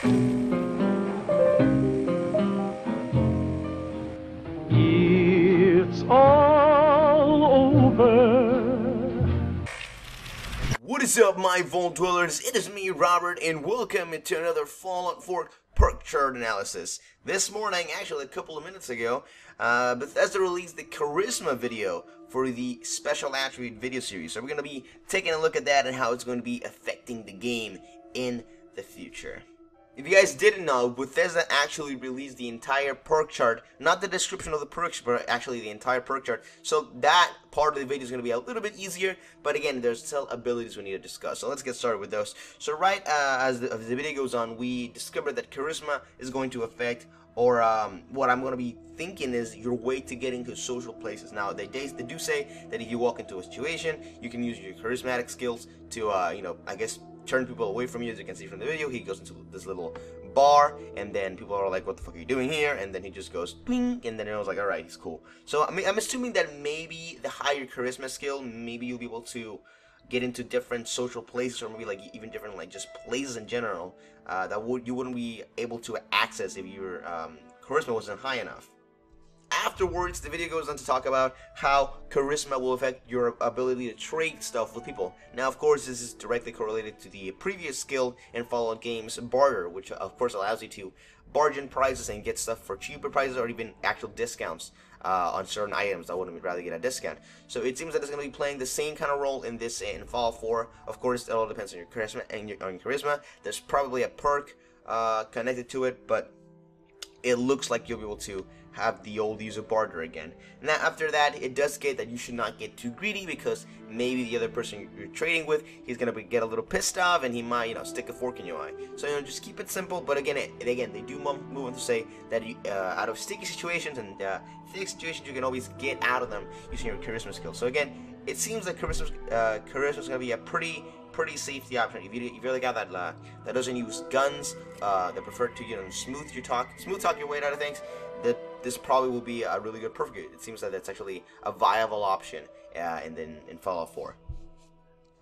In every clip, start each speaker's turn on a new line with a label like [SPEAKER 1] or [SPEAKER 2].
[SPEAKER 1] It's all over.
[SPEAKER 2] What is up, my Vault Dwellers? It is me, Robert, and welcome to another Fallout 4 perk chart analysis. This morning, actually a couple of minutes ago, Bethesda released the Charisma video for the Special Attribute video series. So we're going to be taking a look at that and how it's going to be affecting the game in the future. If you guys didn't know, Bethesda actually released the entire perk chart, not the description of the perks, but actually the entire perk chart. So that part of the video is going to be a little bit easier, but again, there's still abilities we need to discuss. So let's get started with those. So right as the video goes on, we discovered that Charisma is going to affect, or what I'm going to be thinking is your way to get into social places. Nowadays, they do say that if you walk into a situation, you can use your charismatic skills to, I guess, turn people away from you. As you can see from the video, he goes into this little bar, and then people are like, what the fuck are you doing here? And then he just goes bing, and then I was like, alright, he's cool. So I'm assuming that maybe the higher charisma skill, maybe you'll be able to get into different social places, or maybe like even different like just places in general that you wouldn't be able to access if your charisma wasn't high enough. Afterwards, the video goes on to talk about how charisma will affect your ability to trade stuff with people. Now, of course, this is directly correlated to the previous skill in Fallout games, barter, which of course allows you to bargain prices and get stuff for cheaper prices or even actual discounts on certain items that wouldn't rather get a discount. So it seems that it's going to be playing the same kind of role in this in Fallout 4. Of course, it all depends on your charisma and your charisma. There's probably a perk connected to it, but it looks like you'll be able to have the old use of barter again. Now after that, it does get that you should not get too greedy, because maybe the other person you're trading with, he's gonna get a little pissed off and he might, stick a fork in your eye. So just keep it simple. But again, they do move on to say that out of sticky situations and thick situations, you can always get out of them using your charisma skills. So again, it seems like charisma is gonna be a pretty safety option. If you're the guy that doesn't use guns, that prefer to smooth talk your way out of things, that this probably will be a really good perk. It seems that that's actually a viable option in Fallout 4.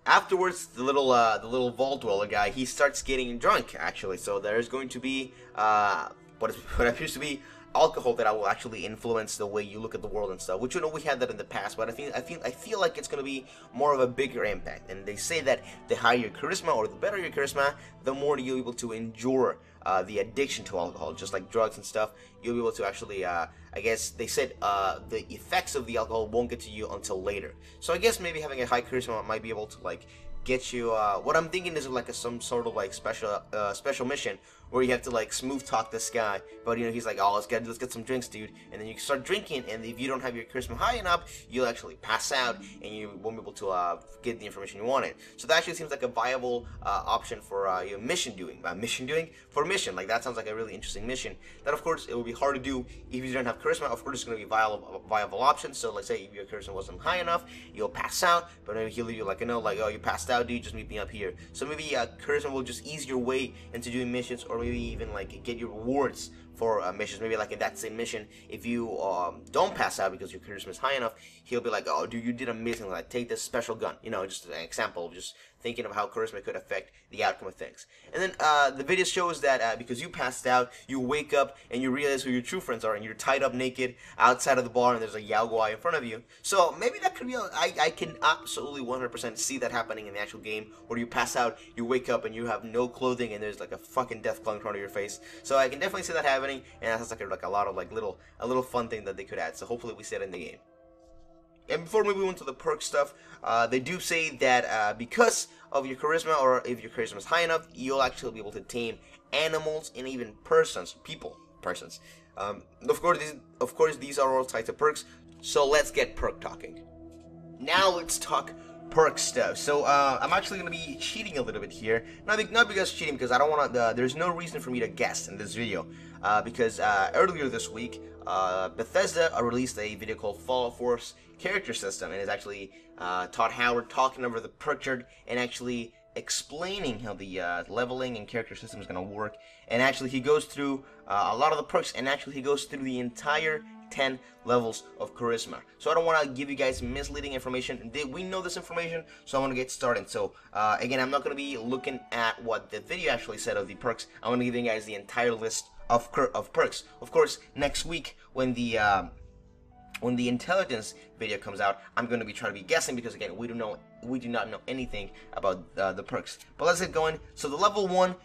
[SPEAKER 2] Afterwards, the little Vault Dweller guy, he starts getting drunk actually. So there's going to be what appears to be alcohol that will actually influence the way you look at the world and stuff, which we had that in the past, but I feel like it's going to be more of a bigger impact. And they say that the higher your charisma, or the better your charisma, the more you'll be able to endure the addiction to alcohol, just like drugs and stuff. You'll be able to actually, I guess they said the effects of the alcohol won't get to you until later. So I guess maybe having a high charisma might be able to get you. What I'm thinking is some sort of special mission where you have to smooth talk this guy, but he's like, oh, let's get some drinks, dude, and then you start drinking, and if you don't have your charisma high enough, you'll actually pass out and you won't be able to get the information you wanted. So that actually seems like a viable option for mission doing. Like that sounds like a really interesting mission. That of course it will be hard to do if you don't have charisma. Of course, it's going to be a viable option. So let's say if your charisma wasn't high enough, you'll pass out, but maybe he'll leave you oh, you passed out, dude, just meet me up here. So maybe charisma will just ease your way into doing missions, or maybe even get your rewards for missions. Maybe in that same mission, if you don't pass out because your charisma is high enough, he'll be like, oh dude, you did amazing, take this special gun. Just an example of just thinking of how charisma could affect the outcome of things. And then the video shows that because you passed out, you wake up and you realize who your true friends are, and you're tied up naked outside of the bar, and there's a Yao Guai in front of you. So maybe that could be I can absolutely 100% see that happening in the actual game, where you pass out, you wake up, and you have no clothing, and there's a fucking death claw in front of your face. So I can definitely see that happening, and that sounds like a lot of a little fun thing that they could add. So hopefully we see it in the game. And before we move into the perk stuff, they do say that because of your charisma, or if your charisma is high enough, you'll actually be able to tame animals and even persons. Of course, these are all types of perks. So let's get perk talking. Now let's talk perk stuff. So I'm actually going to be cheating a little bit here. Not because cheating, because I don't want to. There's no reason for me to guess in this video. Because earlier this week, Bethesda released a video called Fallout 4's character system, and it's actually Todd Howard talking over the perk chart and actually explaining how the leveling and character system is going to work. And actually he goes through a lot of the perks, and actually he goes through the entire 10 levels of charisma. So I don't want to give you guys misleading information. We know this information, so I want to get started. So again, I'm not going to be looking at what the video actually said of the perks. I want to give you guys the entire list of perks. Of course, next week when the intelligence video comes out, I'm going to be trying to be guessing because again, we do not know anything about the perks. But let's get going. So the level 1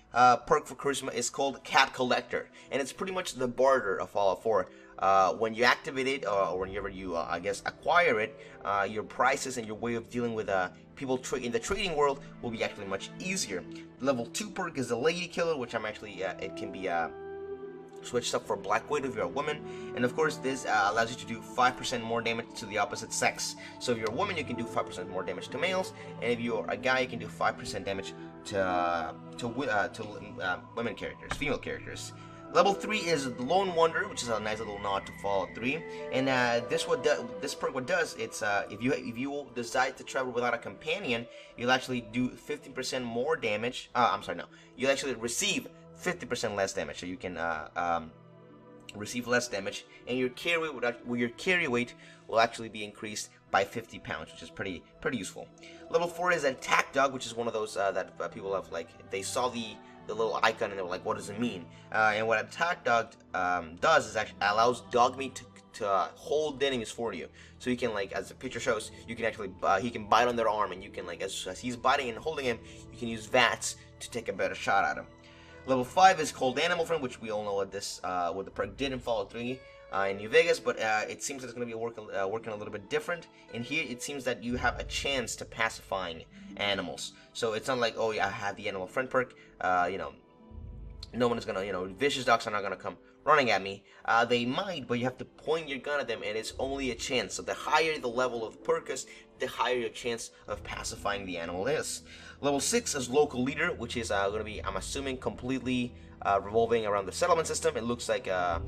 [SPEAKER 2] perk for charisma is called Cat Collector, and it's pretty much the barter of Fallout 4. When you activate it, or whenever you, I guess, acquire it, your prices and your way of dealing with people in the trading world will be actually much easier. Level 2 perk is the Lady Killer, which I'm actually, it can be switched up for Black Widow if you're a woman, and of course this allows you to do 5% more damage to the opposite sex. So if you're a woman, you can do 5% more damage to males, and if you're a guy, you can do 5% damage to women characters, female characters. Level 3 is the Lone Wonder, which is a nice little nod to Fallout 3. And this perk what does, it's if you decide to travel without a companion, you'll actually do 15% more damage. I'm sorry, no, you'll actually receive 50% less damage. So you can receive less damage, and your carry weight will actually be increased by 50 pounds, which is pretty useful. Level 4 is Attack Dog, which is one of those that people have, like, they saw the little icon and they were like, what does it mean? And what Attack Dog does is actually allows dog meat to hold enemies for you. So you can, like, as the picture shows, you can actually he can bite on their arm, and you can, like, as he's biting and holding him, you can use VATS to take a better shot at him. Level 5 is called Animal Friend, which we all know what the perk did in Fallout 3 in New Vegas, but it seems that it's going to be working a little bit different. In here, it seems that you have a chance to pacifying animals. So it's not like, oh yeah, I have the Animal Friend perk, you know, no one is going to, you know, vicious dogs are not going to come running at me. They might, but you have to point your gun at them, and it's only a chance. So the higher the level of the perk is, the higher your chance of pacifying the animal is. Level 6 is Local Leader, which is going to be, I'm assuming, completely revolving around the settlement system. It looks like the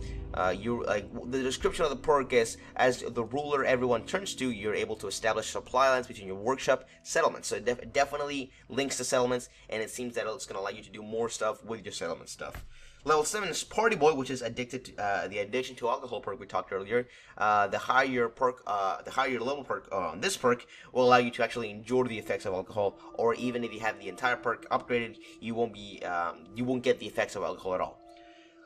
[SPEAKER 2] description of the perk is, as the ruler everyone turns to, you're able to establish supply lines between your workshop settlements. So it definitely links to settlements, and it seems that it's going to allow you to do more stuff with your settlement stuff. Level 7 is Party Boy, which is addicted to the addiction to alcohol perk we talked earlier. The higher your level perk on this perk will allow you to actually enjoy the effects of alcohol, or even if you have the entire perk upgraded, you won't get the effects of alcohol at all.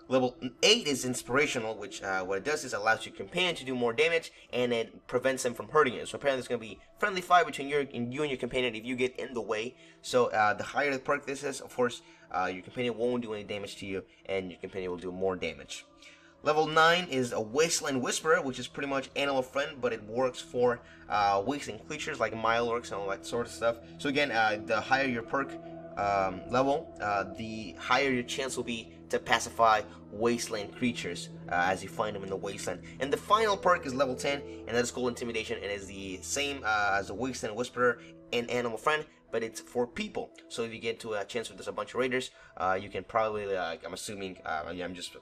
[SPEAKER 2] Level 8 is Inspirational, which what it does is allows your companion to do more damage, and it prevents them from hurting you. So apparently there's going to be friendly fire between you and your companion if you get in the way. So the higher the perk this is, of course, your companion won't do any damage to you, and your companion will do more damage. Level 9 is a Wasteland Whisperer, which is pretty much Animal Friend, but it works for wasteland creatures like Milorks and all that sort of stuff. So again, the higher your perk level, the higher your chance will be to pacify wasteland creatures as you find them in the wasteland. And the final perk is level 10, and that is called Intimidation, and is the same as the Wasteland Whisperer and Animal Friend, but it's for people. So if you get to a chance where there's a bunch of raiders, you can probably, I'm assuming, I'm just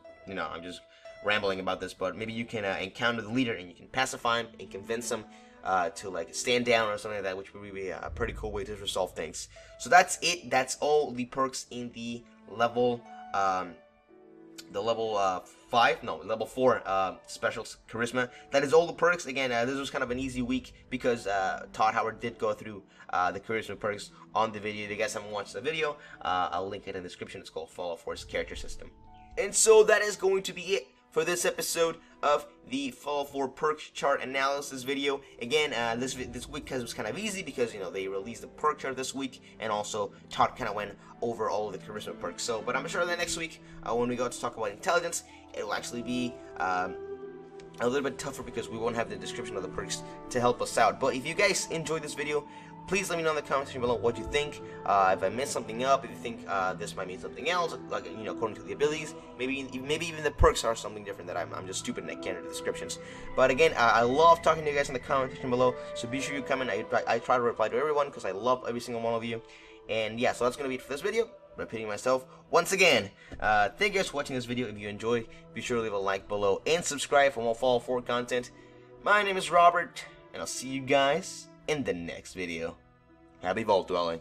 [SPEAKER 2] rambling about this, but maybe you can encounter the leader and you can pacify him and convince him to, like, stand down or something like that, which would be a pretty cool way to resolve things. So that's it. That's all the perks in the level 4 special charisma. That is all the perks. Again, this was kind of an easy week because Todd Howard did go through the charisma perks on the video. If you guys haven't watched the video, I'll link it in the description. It's called Fallout 4's character system. And so that is going to be it for this episode of the Fallout 4 perk chart analysis video. Again, this week was kind of easy because, you know, they released the perk chart this week, and also Todd kind of went over all of the charisma perks. So, but I'm sure that next week, when we go to talk about intelligence, it will actually be a little bit tougher because we won't have the description of the perks to help us out. But if you guys enjoyed this video, please let me know in the comment section below what you think. If I messed something up, if you think this might mean something else, like, you know, according to the abilities, maybe even the perks are something different that I'm just stupid and I can't read the descriptions. But again, I love talking to you guys in the comment section below, so be sure you comment. I try to reply to everyone because I love every single one of you. And yeah, so that's gonna be it for this video. Repeating myself once again, thank you guys for watching this video. If you enjoyed, be sure to leave a like below and subscribe for more Fallout 4 content. My name is Robert, and I'll see you guys in the next video. Happy vault dwelling.